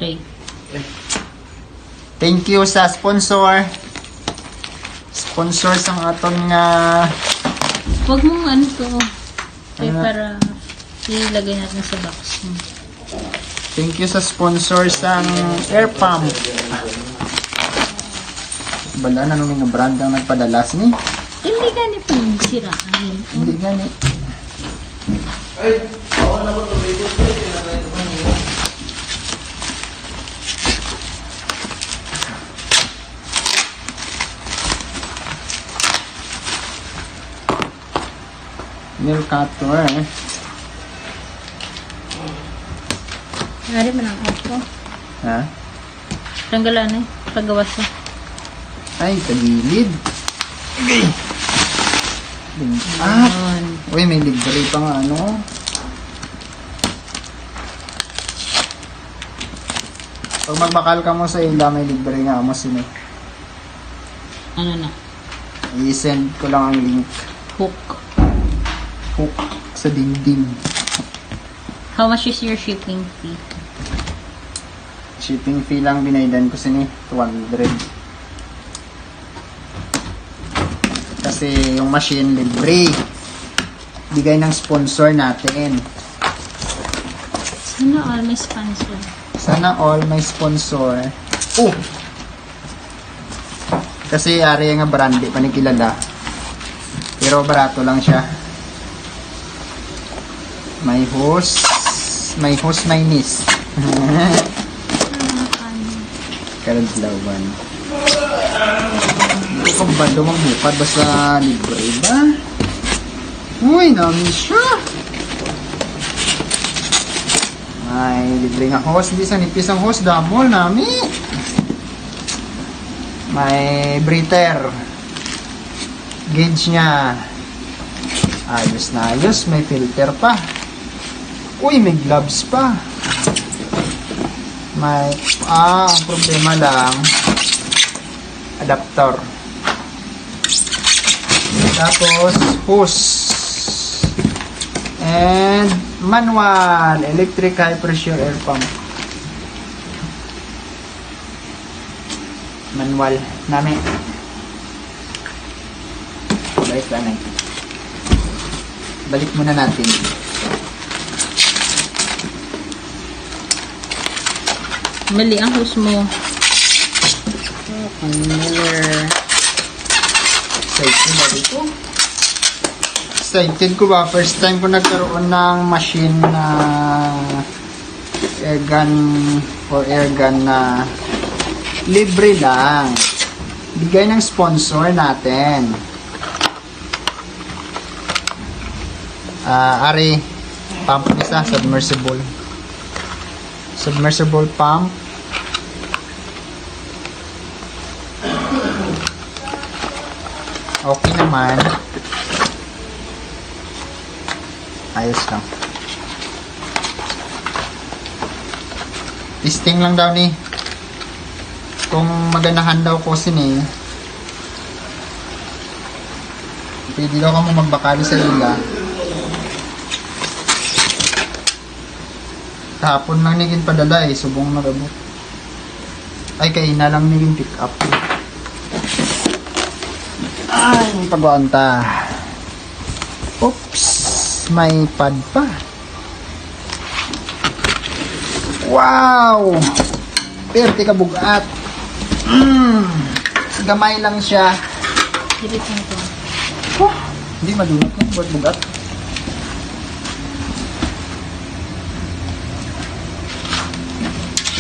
Okay. Thank you sa sponsor. Sponsor sa aton nga Huwag mong ano to. Okay, Ano? para ilagay natin sa box. thank you sa sponsor sang air pump. Bala na nung nga brand ang nagpadalas ni. Hindi gani pa yung siraan. Hindi gani. Nail cutter. Nari mo ng ako. Ha? Tanggalan eh. Pagawas siya. Ay, tagilid. Okay. Ah! Ayan. Uy, may libre pa nga ano. Pag magbakal ka mo sa ila, may libre nga mo sino. Ano na? I-send ko lang ang link. Hook. Hook sa dingding. How much is your shipping fee? Shipping fee lang binaydan ko sini 200. Kasi yung machine libre. Bigay ng sponsor natin. Sana all may sponsor. Sana all may sponsor. Oh! Kasi ari nga brand di pa ni kilala. Pero barato lang siya. May hose, may miss. Karadlawan. Hindi ko ba dumambukad ba sa libre ba? Uy, na-miss siya. May libre nga hose. Hindi sa nipis ang hose. Damol nami. May breather. Gauge niya. Ayos na ayos. May filter pa. Uy, may gloves pa. May, ang problema lang, adapter. Tapos, hose. And, manual, electric high pressure air pump. Manual, namin. Guys, lanay. Balik muna natin. Mali ang hose mo. Miller. Excited ba dito? Excited ko ba? First time ko nagkaroon ng machine na air gun or air gun na libre lang. Bigay ng sponsor natin. Ari, pump isa, submersible pump. Okay naman. Ayos lang. Testing lang daw ni. Kung maganahan daw ko sini. Pwede daw ka mo magbakali sa ila. Kahapon lang naging padala eh. Subong nagabot. Ay, kaina lang naging pick up. Ay, pag-aanta. Oops. May pad pa. Wow! Perte ka bugat. Gamay lang siya. Dirit mo ito. Oh, hindi madunot ng bugat.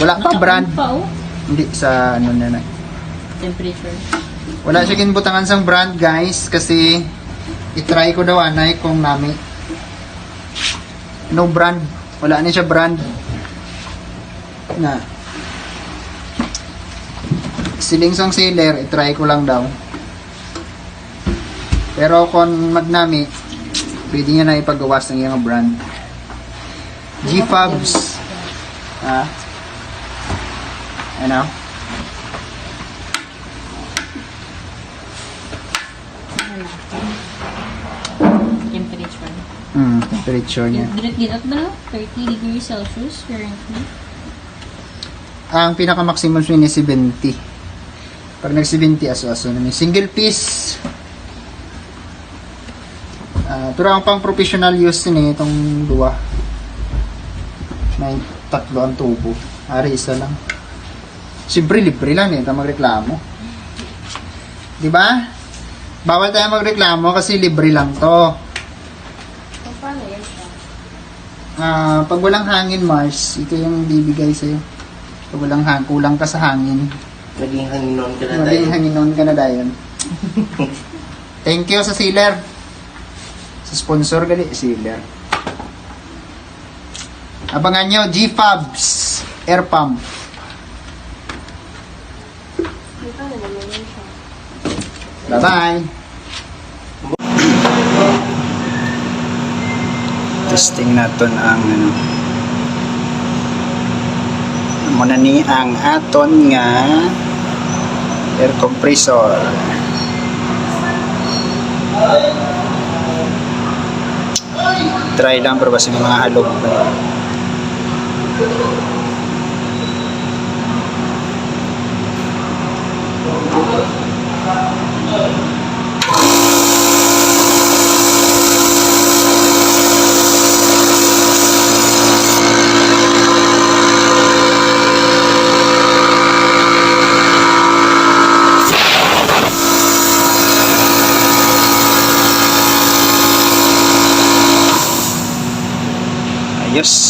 Wala pa brand. Pa, oh. Hindi sa ano na na. Temperature. Wala siya kinbutangan sang brand guys kasi itry ko daw anay kung nami. No brand. Wala ni siya brand. Na. Siling sang seller, itry ko lang daw. Pero kung magnami, pwede niya na ipagawas ng iyang brand. G-Fabs. Ano? Temperature. Temperature niya. Dirit-dirit ba? 30 degrees Celsius currently. ang pinaka-maximum swing is 70. Pag nag-70, aso-aso namin. Single piece. Pero ang pang professional use din itong duwa. May 3 ang tubo. Ari, isa lang. Siyempre, libre lang ito magreklamo. Diba? Bawal tayo magreklamo kasi libre lang to. Paano yan siya? Pag walang hangin, Mars, ito yung bibigay sa'yo. Pag walang hangin, kulang ka sa hangin. Naging hanginon ka na tayo. Maging hanginon ka na dahil. Thank you sa sealer. Sa sponsor gali, sealer. Abangan nyo, G-Fabs Air Pump. Paano naman yan siya? Bye-bye. Testing natin ang muna ni ang aton nga air compressor. Try lang pero basta may mga halog pa. Ayos.